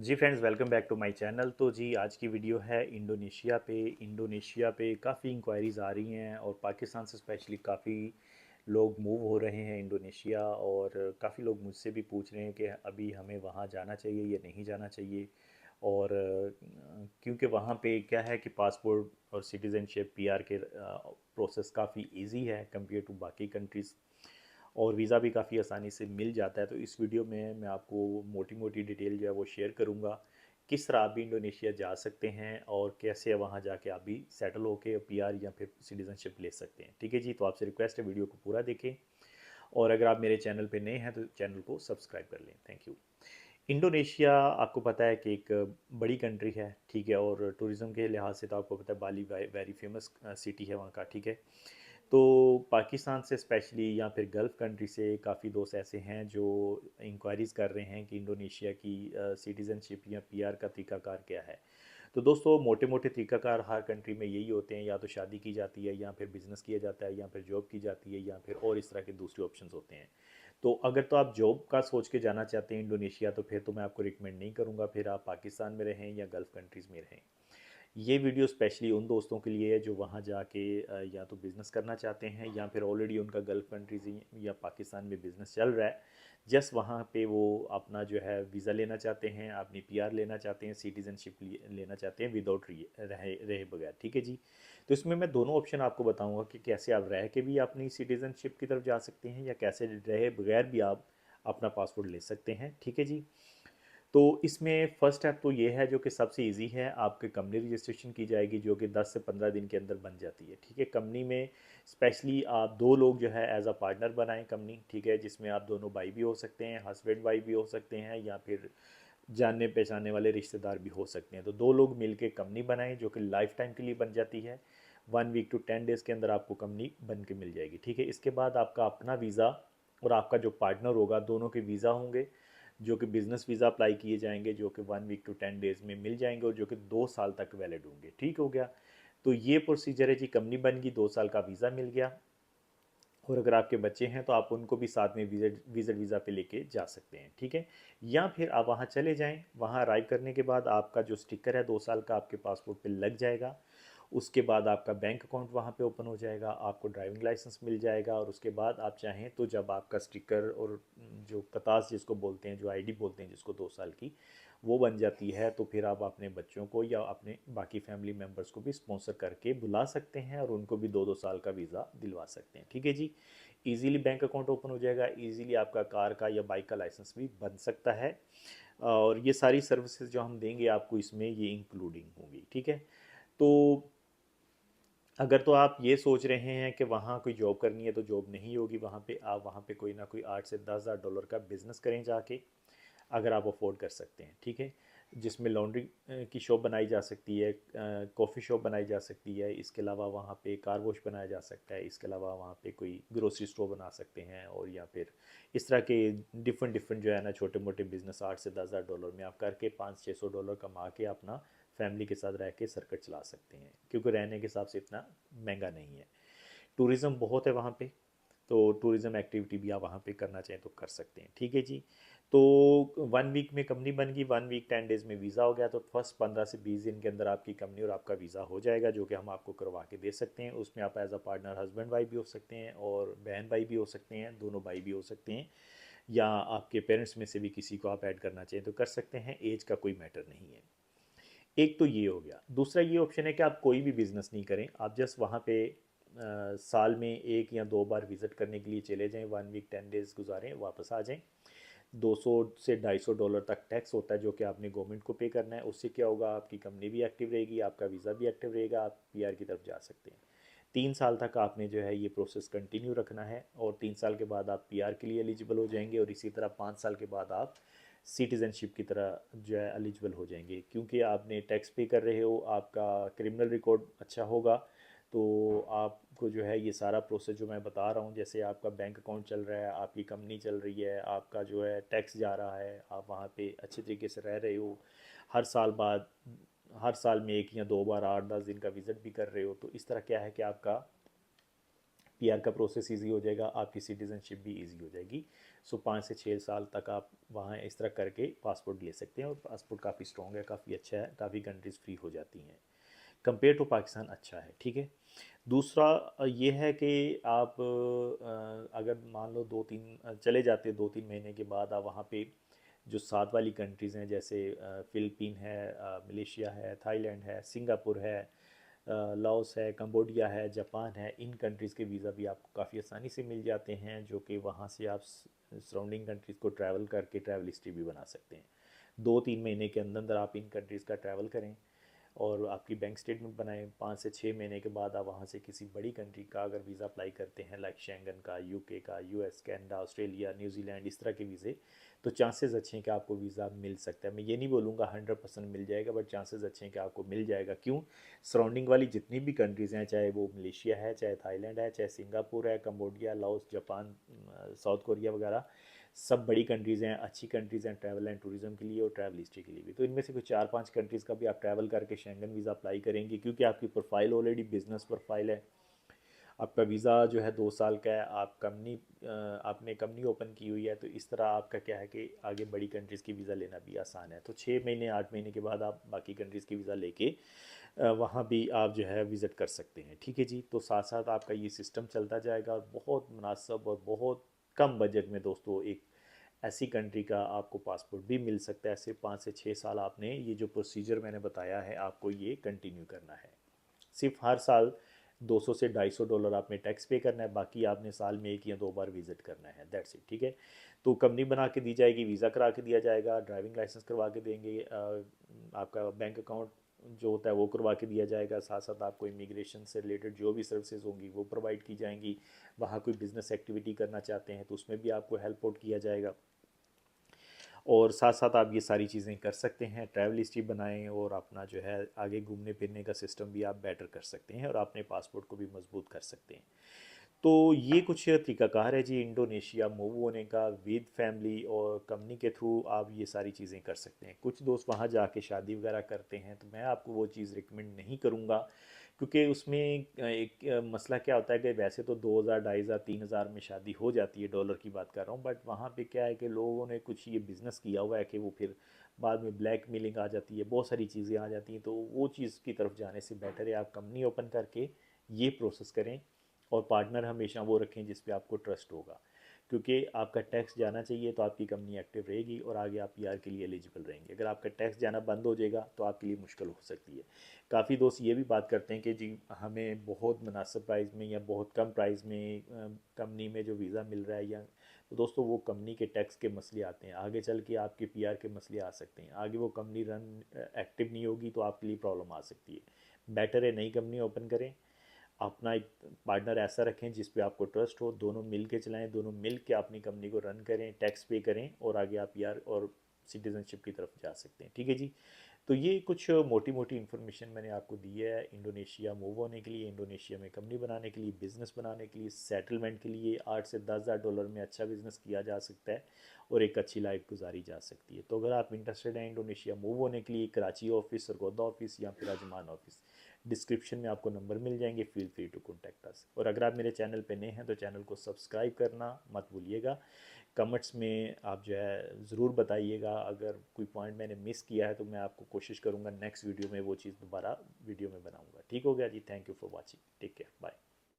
Ji friends, welcome back to my channel. तो जी आज की वीडियो है इंडोनेशिया पे काफ़ी इंक्वायरीज़ आ रही हैं और पाकिस्तान से स्पेशली काफ़ी लोग मूव हो रहे हैं इंडोनेशिया। और काफ़ी लोग मुझसे भी पूछ रहे हैं कि अभी हमें वहाँ जाना चाहिए या नहीं जाना चाहिए। और क्योंकि वहाँ पे क्या है कि पासपोर्ट और सिटीज़नशिप पीआर के प्रोसेस काफ़ी इजी है कंपेयर टू बाकी कंट्रीज़, और वीज़ा भी काफ़ी आसानी से मिल जाता है। तो इस वीडियो में मैं आपको मोटी मोटी डिटेल जो है वो शेयर करूँगा, किस तरह आप भी इंडोनेशिया जा सकते हैं और कैसे वहाँ जाके आप भी सेटल होके पीआर या फिर सिटीज़नशिप ले सकते हैं। ठीक है जी, तो आपसे रिक्वेस्ट है वीडियो को पूरा देखें, और अगर आप मेरे चैनल पे नए हैं तो चैनल को सब्सक्राइब कर लें। Thank you. इंडोनेशिया आपको पता है कि एक बड़ी कंट्री है, ठीक है, और टूरिज़्म के लिहाज से तो आपको पता है बाली वेरी फेमस सिटी है वहाँ का, ठीक है। तो पाकिस्तान से स्पेशली या फिर गल्फ़ कंट्री से काफ़ी दोस्त ऐसे हैं जो इंक्वायरीज़ कर रहे हैं कि इंडोनेशिया की सिटीज़नशिप या पीआर का तरीकाकार क्या है। तो दोस्तों, मोटे मोटे तरीकाकार हर कंट्री में यही होते हैं, या तो शादी की जाती है या फिर बिज़नेस किया जाता है या फिर जॉब की जाती है या फिर और इस तरह के दूसरे ऑप्शंस होते हैं। तो अगर तो आप जॉब का सोच के जाना चाहते हैं इंडोनेशिया, तो फिर तो मैं आपको रिकमेंड नहीं करूँगा, फिर आप पाकिस्तान में रहें या गल्फ़ कंट्रीज़ में रहें। ये वीडियो स्पेशली उन दोस्तों के लिए है जो वहाँ जाके या तो बिज़नेस करना चाहते हैं या फिर ऑलरेडी उनका गल्फ़ कंट्रीज या पाकिस्तान में बिज़नेस चल रहा है। जस्ट वहाँ पे वो अपना जो है वीज़ा लेना चाहते हैं, अपनी पीआर लेना चाहते हैं, सिटीज़नशिप लेना चाहते हैं विदाउट रहे रहे बगैर। ठीक है जी। तो इसमें मैं दोनों ऑप्शन आपको बताऊँगा कि कैसे आप रह के भी अपनी सिटीज़नशिप की तरफ जा सकते हैं या कैसे रहे बगैर भी आप अपना पासपोर्ट ले सकते हैं। ठीक है जी। तो इसमें फ़र्स्ट स्टेप तो ये है जो कि सबसे इजी है, आपके कंपनी रजिस्ट्रेशन की जाएगी जो कि 10 से 15 दिन के अंदर बन जाती है। ठीक है, कंपनी में स्पेशली आप दो लोग जो है एज अ पार्टनर बनाएं कंपनी, ठीक है, जिसमें आप दोनों भाई भी हो सकते हैं, हस्बैंड वाइफ भी हो सकते हैं, या फिर जानने पहचानने वाले रिश्तेदार भी हो सकते हैं। तो दो लोग मिलके कंपनी बनाएं जो कि लाइफ टाइम के लिए बन जाती है। 1 वीक टू 10 डेज़ के अंदर आपको कंपनी बन के मिल जाएगी। ठीक है, इसके बाद आपका अपना वीज़ा और आपका जो पार्टनर होगा दोनों के वीज़ा होंगे, जो कि बिज़नेस वीज़ा अप्लाई किए जाएंगे, जो कि 1 वीक टू 10 डेज़ में मिल जाएंगे और जो कि 2 साल तक वैलिड होंगे। ठीक हो गया। तो ये प्रोसीजर है जी, कंपनी बन गई, 2 साल का वीज़ा मिल गया, और अगर आपके बच्चे हैं तो आप उनको भी साथ में विजिट विजिट वीज़ा पे लेके जा सकते हैं। ठीक है, या फिर आप वहाँ चले जाएं, वहाँ अराइव करने के बाद आपका जो स्टिकर है 2 साल का आपके पासपोर्ट पे लग जाएगा। उसके बाद आपका बैंक अकाउंट वहाँ पे ओपन हो जाएगा, आपको ड्राइविंग लाइसेंस मिल जाएगा, और उसके बाद आप चाहें तो जब आपका स्टिकर और जो कतास जिसको बोलते हैं, जो आईडी बोलते हैं जिसको 2 साल की, वो बन जाती है, तो फिर आप अपने बच्चों को या अपने बाकी फैमिली मेम्बर्स को भी स्पॉन्सर करके बुला सकते हैं और उनको भी 2-2 साल का वीज़ा दिलवा सकते हैं। ठीक है जी। इजीली बैंक अकाउंट ओपन हो जाएगा, इजीली आपका कार का या बाइक का लाइसेंस भी बन सकता है, और ये सारी सर्विसेज जो हम देंगे आपको इसमें ये इंक्लूडिंग होंगी। ठीक है। तो अगर तो आप ये सोच रहे हैं कि वहाँ कोई जॉब करनी है, तो जॉब नहीं होगी वहाँ पे, आप वहाँ पे कोई ना कोई 8 से 10 हज़ार डॉलर का बिज़नेस करें जाके, अगर आप अफोर्ड कर सकते हैं। ठीक है, जिसमें लॉन्ड्री की शॉप बनाई जा सकती है, कॉफ़ी शॉप बनाई जा सकती है, इसके अलावा वहाँ पे कार वॉश बनाया जा सकता है, इसके अलावा वहाँ पे कोई ग्रोसरी स्टोर बना सकते हैं, और या फिर इस तरह के डिफरेंट डिफरेंट जो है ना छोटे मोटे बिजनेस 8 से 10 हज़ार डॉलर में आप करके 500-600 डॉलर कमा के अपना फैमिली के साथ रह के सर्कट चला सकते हैं, क्योंकि रहने के हिसाब से इतना महंगा नहीं है। टूरिज़्म बहुत है वहाँ पे, तो टूरिज़्म एक्टिविटी भी आप वहाँ पे करना चाहें तो कर सकते हैं। ठीक है जी। तो 1 वीक में कंपनी बन गई, 1 वीक 10 डेज़ में वीज़ा हो गया, तो फर्स्ट 15 से 20 दिन के अंदर आपकी कंपनी और आपका वीज़ा हो जाएगा, जो कि हम आपको करवा के दे सकते हैं। उसमें आप as a partner husband wife भी हो सकते हैं और बहन भाई भी हो सकते हैं, दोनों भाई भी हो सकते हैं, या आपके पेरेंट्स में से भी किसी को आप ऐड करना चाहें तो कर सकते हैं, एज का कोई मैटर नहीं है। एक तो ये हो गया। दूसरा ये ऑप्शन है कि आप कोई भी बिज़नेस नहीं करें, आप जस्ट वहाँ पे साल में 1 या 2 बार विज़िट करने के लिए चले जाएं, 1 वीक 10 डेज़ गुजारें, वापस आ जाएं। 200 से 250 डॉलर तक टैक्स होता है जो कि आपने गवर्नमेंट को पे करना है। उससे क्या होगा, आपकी कंपनी भी एक्टिव रहेगी, आपका वीज़ा भी एक्टिव रहेगा, आप पीआर की तरफ जा सकते हैं। 3 साल तक आपने जो है ये प्रोसेस कंटिन्यू रखना है, और 3 साल के बाद आप पीआर के लिए एलिजिबल हो जाएंगे, और इसी तरह 5 साल के बाद आप सिटीज़नशिप की तरह जो है एलिजिबल हो जाएंगे, क्योंकि आपने टैक्स पे कर रहे हो, आपका क्रिमिनल रिकॉर्ड अच्छा होगा। तो आपको जो है ये सारा प्रोसेस जो मैं बता रहा हूँ, जैसे आपका बैंक अकाउंट चल रहा है, आपकी कंपनी चल रही है, आपका जो है टैक्स जा रहा है, आप वहाँ पे अच्छे तरीके से रह रहे हो, हर साल बाद हर साल में 1 या 2 बार 8-10 दिन का विज़िट भी कर रहे हो, तो इस तरह क्या है कि आपका पीआर का प्रोसेस इजी हो जाएगा, आपकी सिटीज़नशिप भी इजी हो जाएगी। सो 5 से 6 साल तक आप वहाँ इस तरह करके पासपोर्ट ले सकते हैं, और पासपोर्ट काफ़ी स्ट्रॉन्ग है, काफ़ी अच्छा है, काफ़ी कंट्रीज़ फ्री हो जाती हैं। कंपेयर टू पाकिस्तान अच्छा है, ठीक है। दूसरा ये है कि आप अगर मान लो 2-3 चले जाते हैं, 2-3 महीने के बाद आप वहाँ पे जो साथ वाली कंट्रीज़ हैं, जैसे फ़िलिपीन है, मलेशिया है, थाईलैंड है, सिंगापुर है, लाओस है, कंबोडिया है, जापान है, इन कंट्रीज़ के वीज़ा भी आपको काफ़ी आसानी से मिल जाते हैं, जो कि वहाँ से आप सराउंडिंग कंट्रीज़ को ट्रैवल करके ट्रैवल हिस्ट्री भी बना सकते हैं। 2-3 महीने के अंदर अंदर आप इन कंट्रीज़ का ट्रैवल करें और आपकी बैंक स्टेटमेंट बनाएं। 5 से 6 महीने के बाद आप वहाँ से किसी बड़ी कंट्री का अगर वीज़ा अप्लाई करते हैं, लाइक शेंगन का, यूके का, यूएस, कनाडा, ऑस्ट्रेलिया, न्यूजीलैंड, इस तरह के वीज़े, तो चांसेस अच्छे हैं कि आपको वीज़ा मिल सकता है। मैं ये नहीं बोलूँगा 100% मिल जाएगा, बट चांसेस अच्छे हैं कि आपको मिल जाएगा। क्यों? सराउंडिंग वाली जितनी भी कंट्रीज़ हैं, चाहे वो मलेशिया है, चाहे थाईलैंड है, चाहे सिंगापुर है, Cambodia, Laos, Japan, south Korea वगैरह, सब बड़ी कंट्रीज़ हैं, अच्छी कंट्रीज़ हैं ट्रैवल एंड टूरिज़्म के लिए और ट्रैवल हिस्ट्री के लिए भी। तो इनमें से कुछ 4-5 कंट्रीज़ का भी आप ट्रैवल करके शेंगन वीज़ा अप्लाई करेंगे, क्योंकि आपकी प्रोफाइल ऑलरेडी बिजनेस प्रोफाइल है। आपका वीज़ा जो है 2 साल का है, आप कंपनी आपने कंपनी ओपन की हुई है, तो इस तरह आपका क्या है कि आगे बड़ी कंट्रीज़ की वीज़ा लेना भी आसान है। तो 6 महीने 8 महीने के बाद आप बाकी कंट्रीज़ की वीज़ा लेके वहाँ भी आप जो है विज़िट कर सकते हैं, ठीक है जी। तो साथ साथ आपका ये सिस्टम चलता जाएगा, और बहुत मुनासब और बहुत कम बजट में दोस्तों एक ऐसी कंट्री का आपको पासपोर्ट भी मिल सकता है। सिर्फ 5 से 6 साल आपने ये जो प्रोसीजर मैंने बताया है आपको ये कंटिन्यू करना है। सिर्फ हर साल 200 से $250 आपने टैक्स पे करना है, बाकी आपने साल में 1 या 2 बार विजिट करना है, दैट्स इट, ठीक है। तो कंपनी बना के दी जाएगी, वीज़ा करा के दिया जाएगा, ड्राइविंग लाइसेंस करवा के देंगे, आपका बैंक अकाउंट जो होता है वो करवा के दिया जाएगा, साथ साथ आपको इमिग्रेशन से रिलेटेड जो भी सर्विसेज होंगी वो प्रोवाइड की जाएंगी। वहाँ कोई बिज़नेस एक्टिविटी करना चाहते हैं तो उसमें भी आपको हेल्प आउट किया जाएगा, और साथ साथ आप ये सारी चीज़ें कर सकते हैं। ट्रैवल हिस्ट्री बनाएं और अपना जो है आगे घूमने फिरने का सिस्टम भी आप बेटर कर सकते हैं, और अपने पासपोर्ट को भी मजबूत कर सकते हैं। तो ये कुछ तरीकाकार है जी इंडोनेशिया मूव होने का विद फैमिली, और कंपनी के थ्रू आप ये सारी चीज़ें कर सकते हैं। कुछ दोस्त वहाँ जाके शादी वगैरह करते हैं, तो मैं आपको वो चीज़ रिकमेंड नहीं करूँगा, क्योंकि उसमें एक मसला क्या होता है कि वैसे तो 2000, 2500, 3000 में शादी हो जाती है, डॉलर की बात कर रहा हूँ, बट वहाँ पे क्या है कि लोगों ने कुछ ये बिज़नेस किया हुआ है कि वो फिर बाद में ब्लैक मेलिंग आ जाती है, बहुत सारी चीज़ें आ जाती हैं। तो वो चीज़ की तरफ जाने से बेटर है आप कंपनी ओपन करके ये प्रोसेस करें, और पार्टनर हमेशा वो रखें जिस पे आपको ट्रस्ट होगा, क्योंकि आपका टैक्स जाना चाहिए तो आपकी कंपनी एक्टिव रहेगी और आगे आप पीआर के लिए एलिजिबल रहेंगे। अगर आपका टैक्स जाना बंद हो जाएगा तो आपके लिए मुश्किल हो सकती है। काफ़ी दोस्त ये भी बात करते हैं कि जी हमें बहुत मुनासिब प्राइस में या बहुत कम प्राइस में कंपनी में जो वीज़ा मिल रहा है, या तो दोस्तों वो कंपनी के टैक्स के मसले आते हैं, आगे चल के आपके पीआर के मसले आ सकते हैं, आगे वो कंपनी रन एक्टिव नहीं होगी तो आपके लिए प्रॉब्लम आ सकती है। बेटर है नई कंपनी ओपन करें, अपना एक पार्टनर ऐसा रखें जिस पे आपको ट्रस्ट हो, दोनों मिल के चलाएं, दोनों मिल के अपनी कंपनी को रन करें, टैक्स पे करें, और आगे आप यार और सिटीज़नशिप की तरफ जा सकते हैं, ठीक है जी। तो ये कुछ मोटी मोटी इन्फॉर्मेशन मैंने आपको दी है इंडोनेशिया मूव होने के लिए, इंडोनेशिया में कंपनी बनाने के लिए, बिज़नेस बनाने के लिए, सेटलमेंट के लिए। 8 से 10 हज़ार डॉलर में अच्छा बिज़नेस किया जा सकता है और एक अच्छी लाइफ गुजारी जा सकती है। तो अगर आप इंटरेस्टेड हैं इंडोनेशिया मूव होने के लिए, कराची ऑफिस, सरगोदा ऑफिस या फिर अजमान ऑफिस, डिस्क्रिप्शन में आपको नंबर मिल जाएंगे, feel free to contact us. और अगर आप मेरे चैनल पे नए हैं तो चैनल को सब्सक्राइब करना मत भूलिएगा। कमेंट्स में आप जो है ज़रूर बताइएगा, अगर कोई पॉइंट मैंने मिस किया है तो मैं आपको कोशिश करूँगा नेक्स्ट वीडियो में वो चीज़ दोबारा वीडियो में बनाऊँगा। ठीक हो गया जी, thank you for watching, take care, bye.